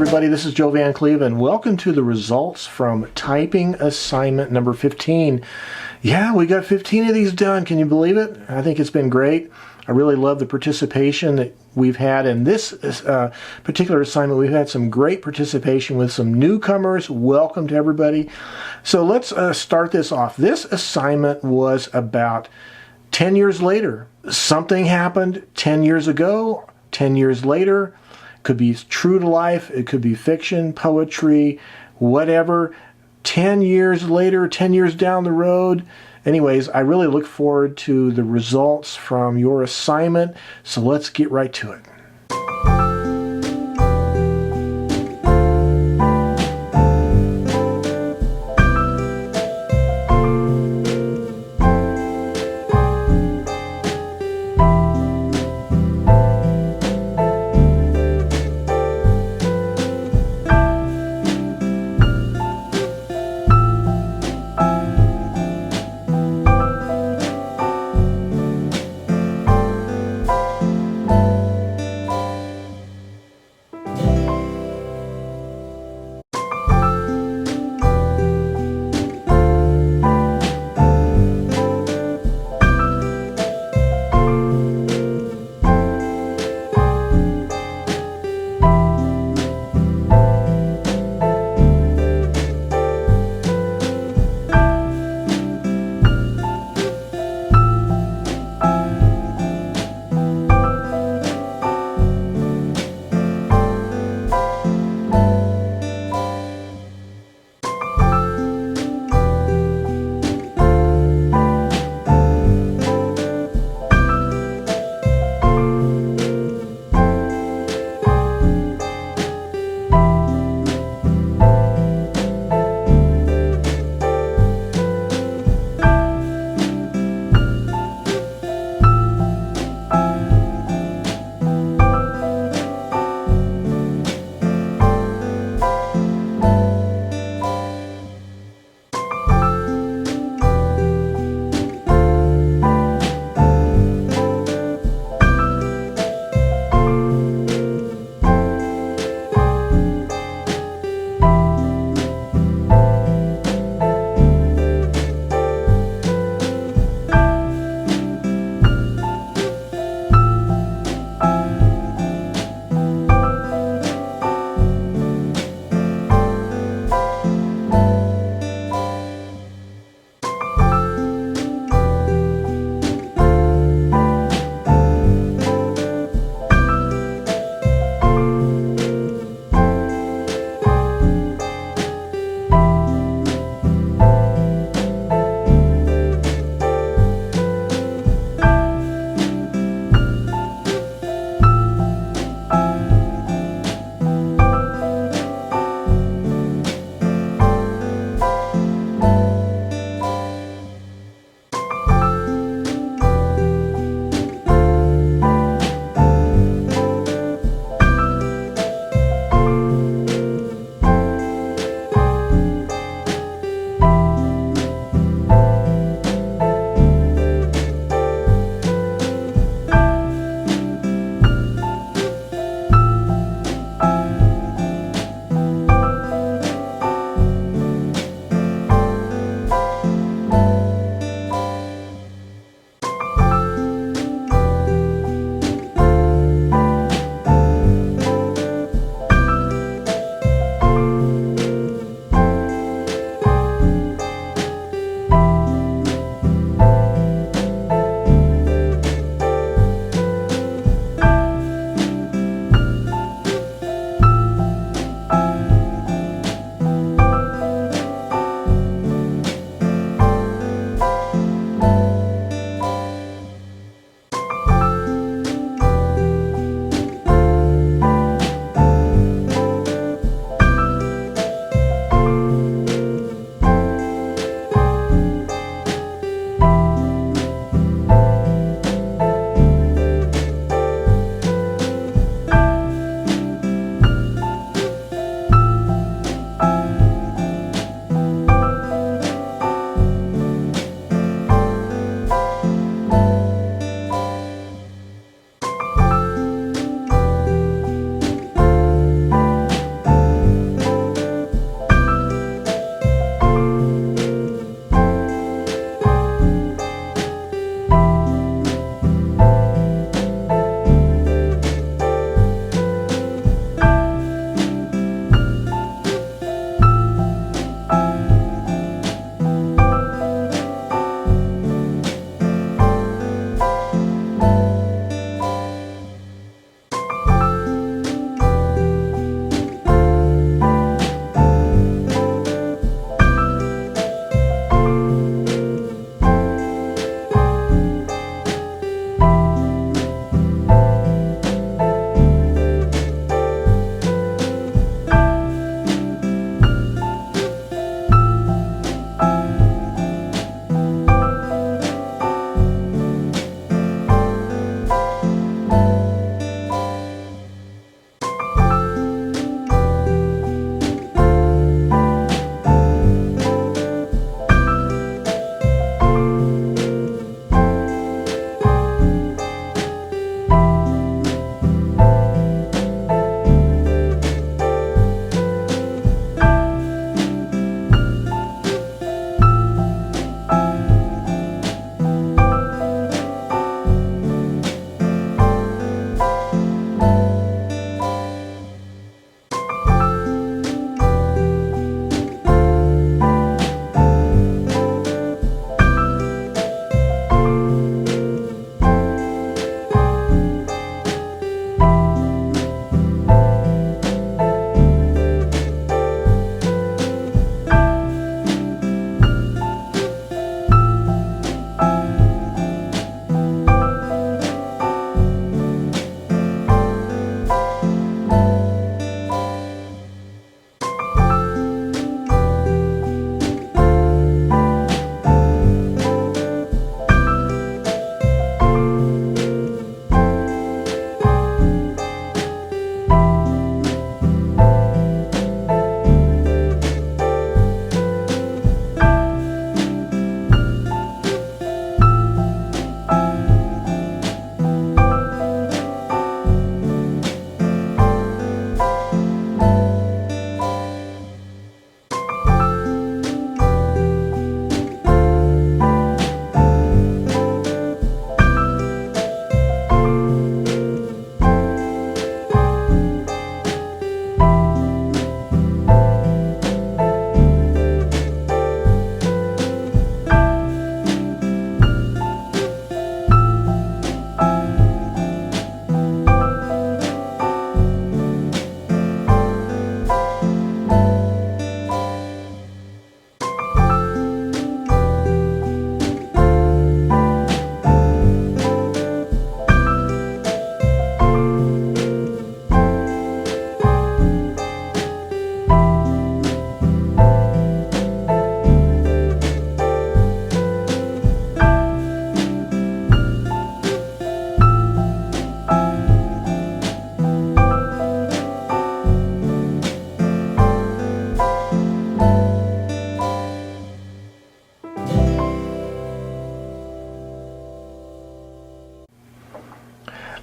everybody, this is Joe Van Cleve, and welcome to the results from Typing Assignment number 15. Yeah, we got 15 of these done. Can you believe it? I think it's been great. I really love the participation that we've had in this particular assignment. We've had some great participation with some newcomers. Welcome to everybody. So let's start this off. This assignment was about 10 years later. Something happened 10 years ago, 10 years later. Could be true to life, it could be fiction, poetry, whatever. 10 years later, 10 years down the road. Anyways, I really look forward to the results from your assignment, so let's get right to it.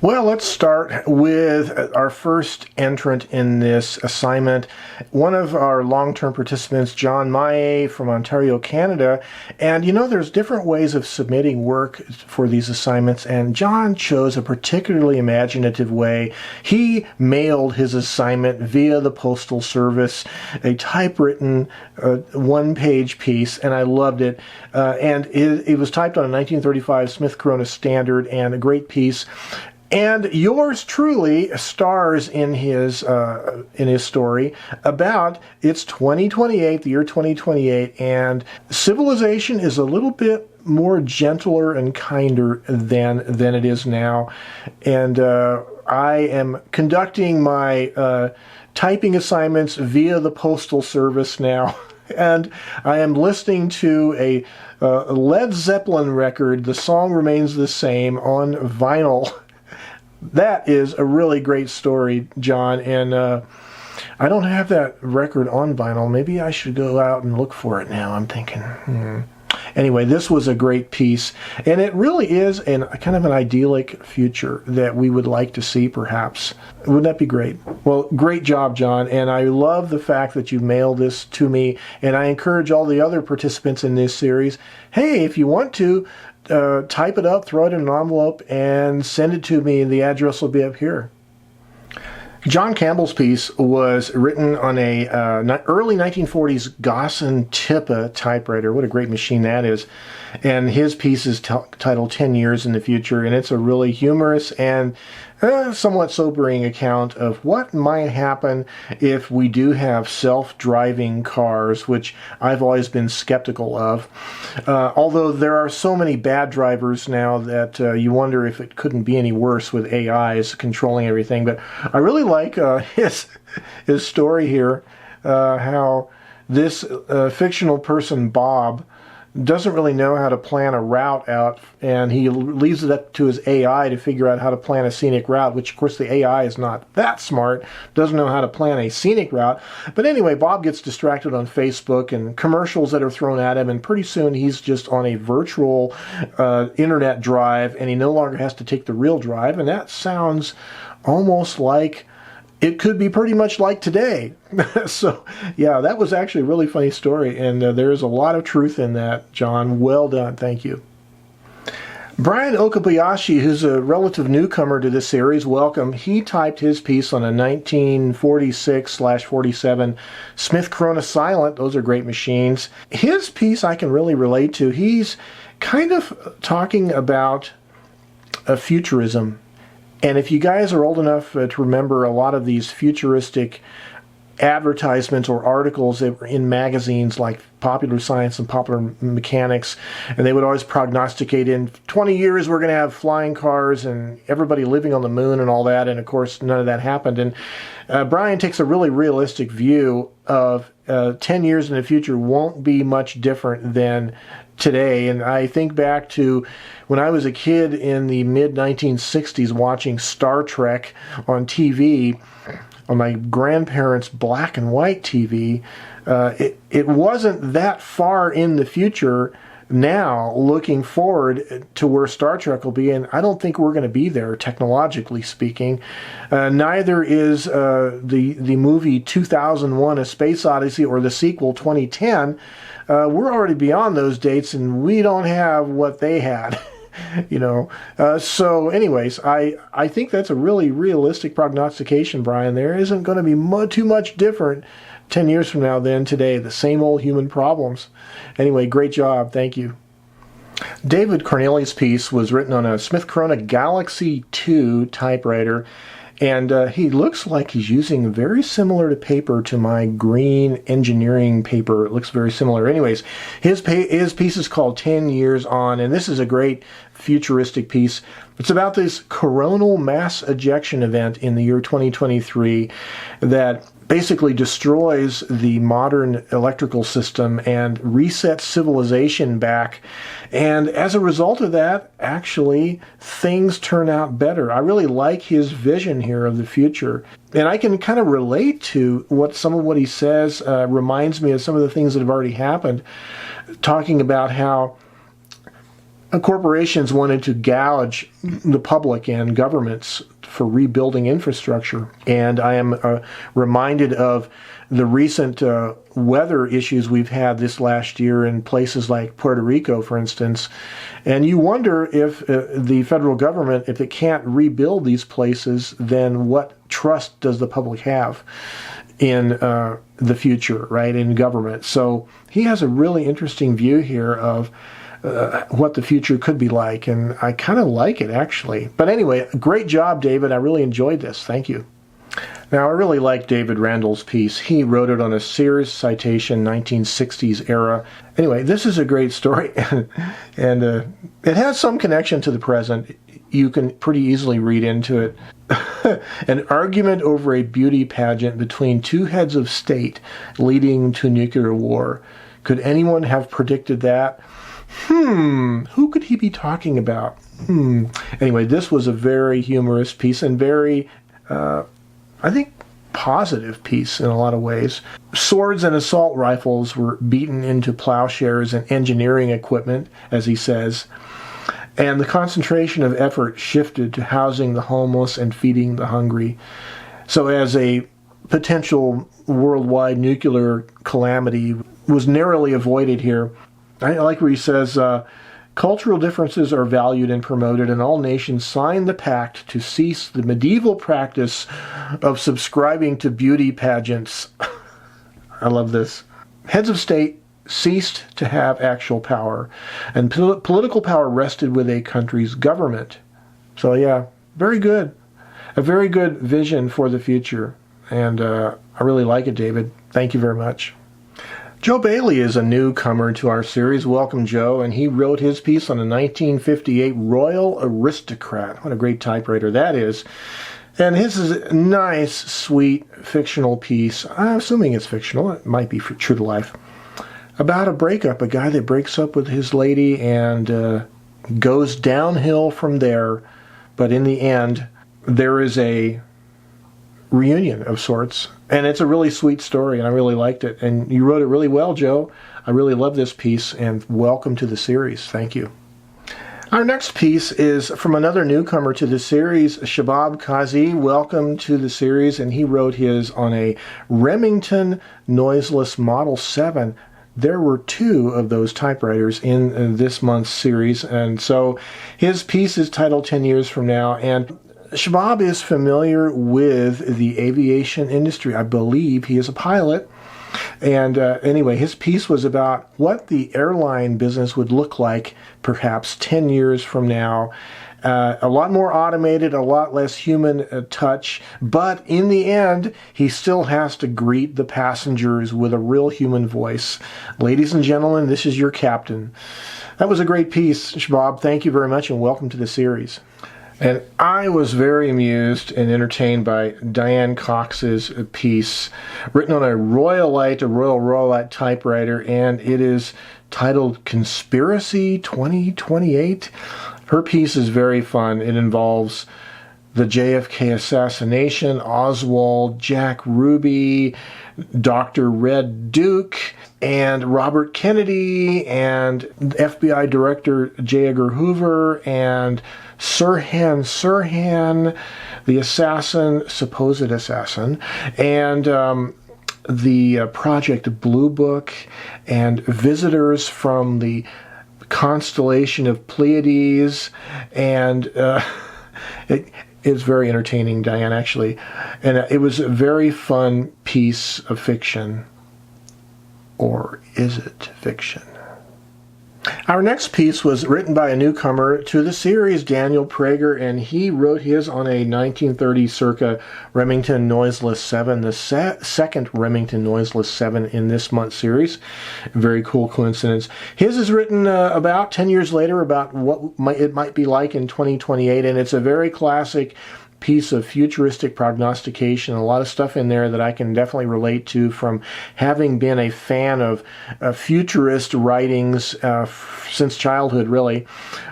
Well, let's start with our first entrant in this assignment, one of our long-term participants, John Maye from Ontario, Canada. And you know, there's different ways of submitting work for these assignments, and John chose a particularly imaginative way. He mailed his assignment via the Postal Service, a typewritten one-page piece, and I loved it. And it was typed on a 1935 Smith Corona Standard, and a great piece. And yours truly stars in his story about it's 2028, the year 2028, and civilization is a little bit more gentler and kinder than it is now. And I am conducting my typing assignments via the Postal Service now. And I am listening to a Led Zeppelin record. The song remains the same on vinyl. That is a really great story, John, and I don't have that record on vinyl. Maybe I should go out and look for it now. I'm thinking, Anyway, this was a great piece, and it really is kind of an idyllic future that we would like to see, perhaps. Wouldn't that be great? Well, great job, John, and I love the fact that you mailed this to me, and I encourage all the other participants in this series, hey, if you want to, type it up, throw it in an envelope, and send it to me. The address will be up here. John Campbell's piece was written on a early 1940s Gossin Tippa typewriter. What a great machine that is. And his piece is titled 10 Years in the Future, and it's a really humorous and somewhat sobering account of what might happen if we do have self-driving cars, which I've always been skeptical of. Although there are so many bad drivers now that you wonder if it couldn't be any worse with AIs controlling everything. But I really like his story here, how this fictional person, Bob, doesn't really know how to plan a route out, and he leaves it up to his AI to figure out how to plan a scenic route, which of course the AI is not that smart, doesn't know how to plan a scenic route. But anyway, Bob gets distracted on Facebook and commercials that are thrown at him, and pretty soon he's just on a virtual internet drive, and he no longer has to take the real drive, and that sounds almost like it could be pretty much like today. So, yeah, that was actually a really funny story, and there's a lot of truth in that, John. Well done. Thank you. Brian Okabayashi, who's a relative newcomer to this series, welcome. He typed his piece on a 1946/47 Smith Corona Silent. Those are great machines. His piece I can really relate to. He's kind of talking about futurism. And if you guys are old enough to remember a lot of these futuristic advertisements or articles that were in magazines like Popular Science and Popular Mechanics, and they would always prognosticate in 20 years we're going to have flying cars and everybody living on the moon and all that, and of course none of that happened. And Brian takes a really realistic view of 10 years in the future won't be much different than today. And I think back to when I was a kid in the mid-1960s watching Star Trek on TV, on my grandparents' black and white TV. It wasn't that far in the future now, looking forward to where Star Trek will be, and I don't think we're going to be there, technologically speaking. Neither is the movie 2001: A Space Odyssey or the sequel 2010. We're already beyond those dates, and we don't have what they had. So anyways, I think that's a really realistic prognostication, Brian. There isn't going to be too much different 10 years from now than today. The same old human problems. Anyway, great job. Thank you. David Cornelius' piece was written on a Smith Corona Galaxy 2 typewriter, and he looks like he's using very similar to paper to my green engineering paper. It looks very similar. Anyways, his piece is called 10 Years On, and this is a great futuristic piece. It's about this coronal mass ejection event in the year 2023 that basically destroys the modern electrical system and resets civilization back. And as a result of that, actually, things turn out better. I really like his vision here of the future. And I can kind of relate to some of what he says reminds me of some of the things that have already happened, talking about how corporations wanted to gouge the public and governments for rebuilding infrastructure. And I am reminded of the recent weather issues we've had this last year in places like Puerto Rico, for instance. And you wonder if the federal government, if it can't rebuild these places, then what trust does the public have in the future, right, in government? So he has a really interesting view here of what the future could be like, and I kind of like it, actually. But anyway, great job, David. I really enjoyed this. Thank you. Now, I really like David Randall's piece. He wrote it on a Sears citation, 1960s era. Anyway, this is a great story, and it has some connection to the present. You can pretty easily read into it. An argument over a beauty pageant between two heads of state leading to nuclear war. Could anyone have predicted that? Who could he be talking about? Anyway, this was a very humorous piece and very, I think, positive piece in a lot of ways. Swords and assault rifles were beaten into plowshares and engineering equipment, as he says, and the concentration of effort shifted to housing the homeless and feeding the hungry. So as a potential worldwide nuclear calamity was narrowly avoided here, I like where he says, cultural differences are valued and promoted, and all nations signed the pact to cease the medieval practice of subscribing to beauty pageants. I love this. Heads of state ceased to have actual power, and political power rested with a country's government. So yeah, very good. A very good vision for the future, and I really like it, David. Thank you very much. Joe Bailey is a newcomer to our series. Welcome, Joe. And he wrote his piece on a 1958 Royal Aristocrat. What a great typewriter that is. And his is a nice, sweet, fictional piece. I'm assuming it's fictional. It might be true to life. About a breakup, a guy that breaks up with his lady and goes downhill from there. But in the end, there is a reunion of sorts. And it's a really sweet story, and I really liked it. And you wrote it really well, Joe. I really love this piece, and welcome to the series. Thank you. Our next piece is from another newcomer to the series, Shabab Kazi. Welcome to the series, and he wrote his on a Remington Noiseless Model 7. There were two of those typewriters in this month's series, and so his piece is titled 10 Years From Now, and Shabab is familiar with the aviation industry. I believe he is a pilot. And anyway, his piece was about what the airline business would look like perhaps 10 years from now. A lot more automated, a lot less human touch. But in the end, he still has to greet the passengers with a real human voice. Ladies and gentlemen, this is your captain. That was a great piece, Shabab. Thank you very much, and welcome to the series. And I was very amused and entertained by Diane Cox's piece, written on a Royal Royalite typewriter, and it is titled Conspiracy 2028. Her piece is very fun. It involves the JFK assassination, Oswald, Jack Ruby, Dr. Red Duke, and Robert Kennedy, and FBI Director J. Edgar Hoover, and Sirhan, the assassin, supposed assassin, and the Project Blue Book, and visitors from the constellation of Pleiades, and it's very entertaining, Diane, actually. And it was a very fun piece of fiction. Or is it fiction? Our next piece was written by a newcomer to the series, Daniel Prager, and he wrote his on a 1930 circa Remington Noiseless 7, the second Remington Noiseless 7 in this month's series. Very cool coincidence. His is written about 10 years later, about what it might be like in 2028, and it's a very classic piece of futuristic prognostication. A lot of stuff in there that I can definitely relate to from having been a fan of futurist writings since childhood, really.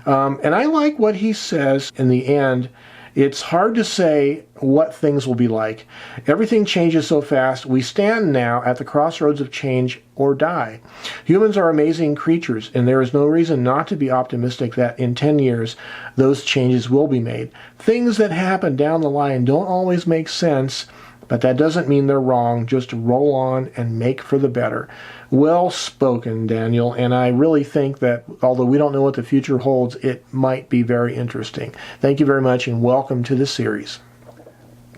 And I like what he says in the end. It's hard to say what things will be like. Everything changes so fast. We stand now at the crossroads of change or die. Humans are amazing creatures, and there is no reason not to be optimistic that in 10 years those changes will be made. Things that happen down the line don't always make sense, but that doesn't mean they're wrong. Just roll on and make for the better. Well spoken, Daniel, and I really think that although we don't know what the future holds, it might be very interesting. Thank you very much, and welcome to the series.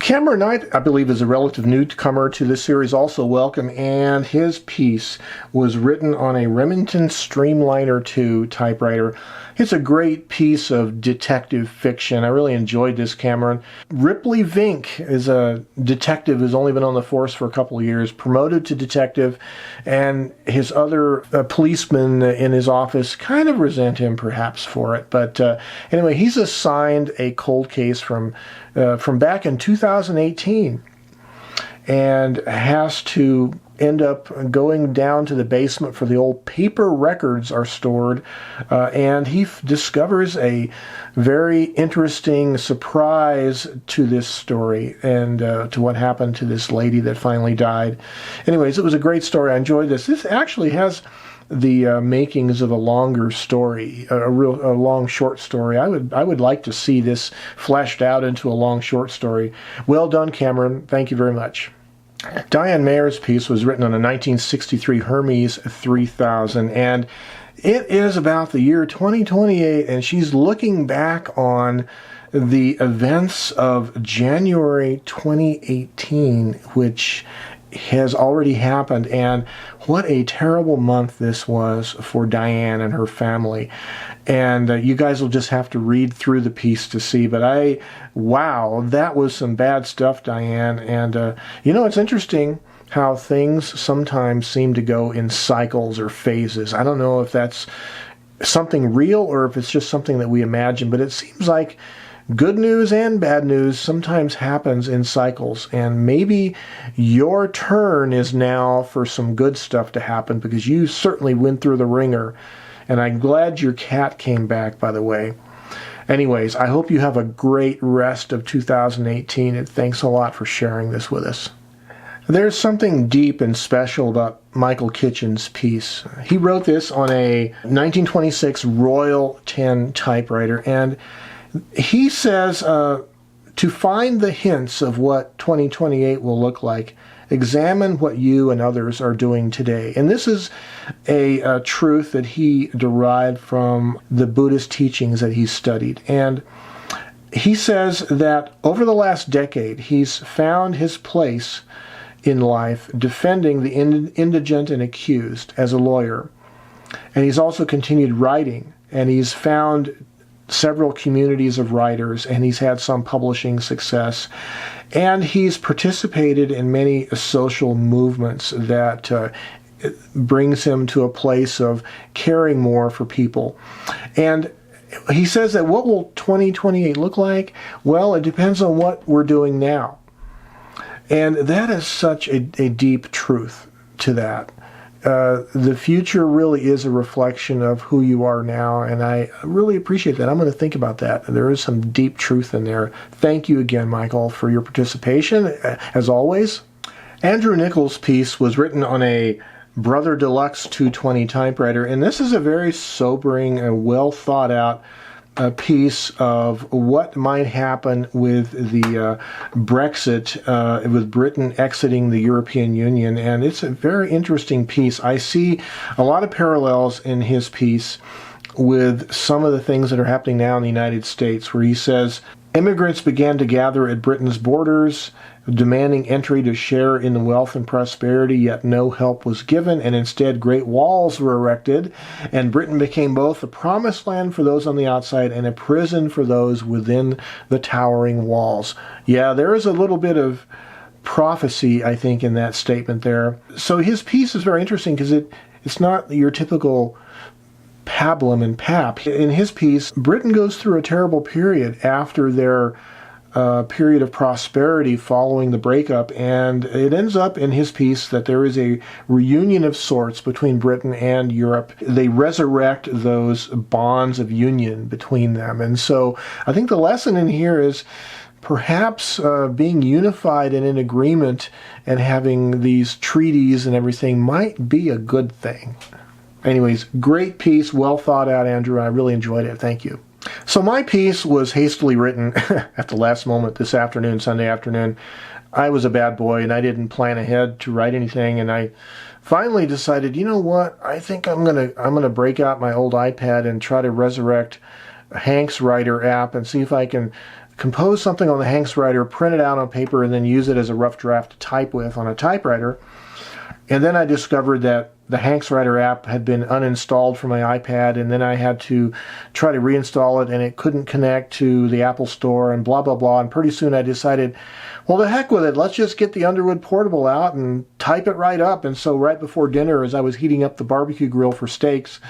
Cameron Knight, I believe, is a relative newcomer to this series. Also welcome, and his piece was written on a Remington STREAMLINER 2 typewriter. It's a great piece of detective fiction. I really enjoyed this, Cameron. Ripley Vink is a detective who's only been on the force for a couple of years, promoted to detective, and his other policemen in his office kind of resent him perhaps for it. But anyway, he's assigned a cold case from back in 2018 and has to end up going down to the basement for the old paper records are stored, and he discovers a very interesting surprise to this story and to what happened to this lady that finally died. Anyways, it was a great story. I enjoyed this. This actually has the makings of a longer story, a long short story. I would like to see this fleshed out into a long short story. Well done, Cameron. Thank you very much. Diane Mayer's piece was written on a 1963 Hermes 3000, and it is about the year 2028, and she's looking back on the events of January 2018, which has already happened, and what a terrible month this was for Diane and her family. And you guys will just have to read through the piece to see, but wow, that was some bad stuff, Diane. And it's interesting how things sometimes seem to go in cycles or phases. I don't know if that's something real or if it's just something that we imagine, but it seems like good news and bad news sometimes happens in cycles, and maybe your turn is now for some good stuff to happen because you certainly went through the ringer, and I'm glad your cat came back, by the way. Anyways, I hope you have a great rest of 2018, and thanks a lot for sharing this with us. There's something deep and special about Michael Kitchen's piece. He wrote this on a 1926 Royal 10 typewriter, and he says, to find the hints of what 2028 will look like, examine what you and others are doing today. And this is a truth that he derived from the Buddhist teachings that he studied. And he says that over the last decade, he's found his place in life defending the indigent and accused as a lawyer. And he's also continued writing, and he's found several communities of writers, and he's had some publishing success, and he's participated in many social movements that brings him to a place of caring more for people. And he says that what will 2028 look like? Well, it depends on what we're doing now. And that is such a deep truth to that. The future really is a reflection of who you are now, and I really appreciate that. I'm going to think about that. There is some deep truth in there. Thank you again, Michael, for your participation, as always. Andrew Nichols' piece was written on a Brother DELUXE 220 typewriter, and this is a very sobering and well thought out piece of what might happen with the Brexit, with Britain exiting the European Union, and it's a very interesting piece. I see a lot of parallels in his piece with some of the things that are happening now in the United States, where he says, immigrants began to gather at Britain's borders, demanding entry to share in the wealth and prosperity, yet no help was given, and instead great walls were erected, and Britain became both a promised land for those on the outside and a prison for those within the towering walls. Yeah, there is a little bit of prophecy, I think, in that statement there. So his piece is very interesting because it's not your typical pablum and pap. In his piece, Britain goes through a terrible period after their period of prosperity following the breakup, and it ends up in his piece that there is a reunion of sorts between Britain and Europe. They resurrect those bonds of union between them. And so I think the lesson in here is perhaps being unified and in agreement and having these treaties and everything might be a good thing. Anyways, great piece, well thought out, Andrew. I really enjoyed it. Thank you. So my piece was hastily written at the last moment this afternoon, Sunday afternoon. I was a bad boy and I didn't plan ahead to write anything, and I finally decided, you know what? I think I'm gonna break out my old iPad and try to resurrect a Hanks Writer app and see if I can compose something on the Hanks Writer, print it out on paper, and then use it as a rough draft to type with on a typewriter. And then I discovered that the Hanks Writer app had been uninstalled from my iPad, and then I had to try to reinstall it, and it couldn't connect to the Apple Store, and blah, blah, blah. And pretty soon I decided, well, the heck with it. Let's just get the Underwood Portable out and type it right up. And so right before dinner, as I was heating up the barbecue grill for steaks,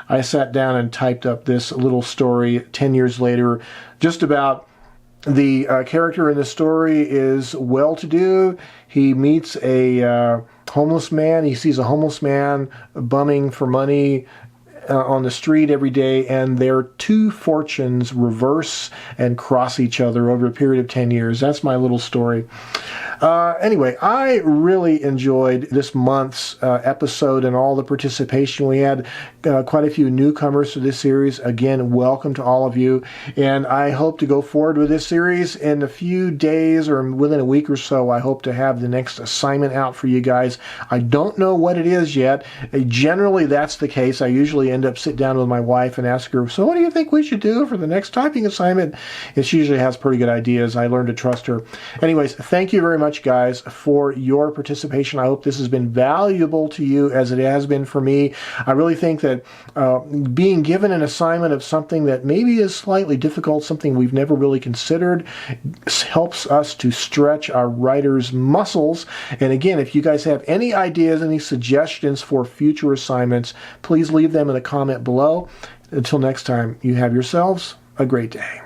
I sat down and typed up this little story 10 years later, just about the character in the story is well-to-do. He meets a homeless man. He sees a homeless man bumming for money on the street every day, and their two fortunes reverse and cross each other over a period of 10 years. That's my little story. Anyway, I really enjoyed this month's episode and all the participation. We had quite a few newcomers to this series. Again, welcome to all of you. And I hope to go forward with this series in a few days or within a week or so. I hope to have the next assignment out for you guys. I don't know what it is yet. Generally, that's the case. I usually end up sit down with my wife and ask her, so what do you think we should do for the next typing assignment? And she usually has pretty good ideas. I learned to trust her. Anyways, thank you very much, guys, for your participation. I hope this has been valuable to you as it has been for me. I really think that being given an assignment of something that maybe is slightly difficult, something we've never really considered, helps us to stretch our writer's muscles. And again, if you guys have any ideas, any suggestions for future assignments, please leave them in a comment below. Until next time, you have yourselves a great day.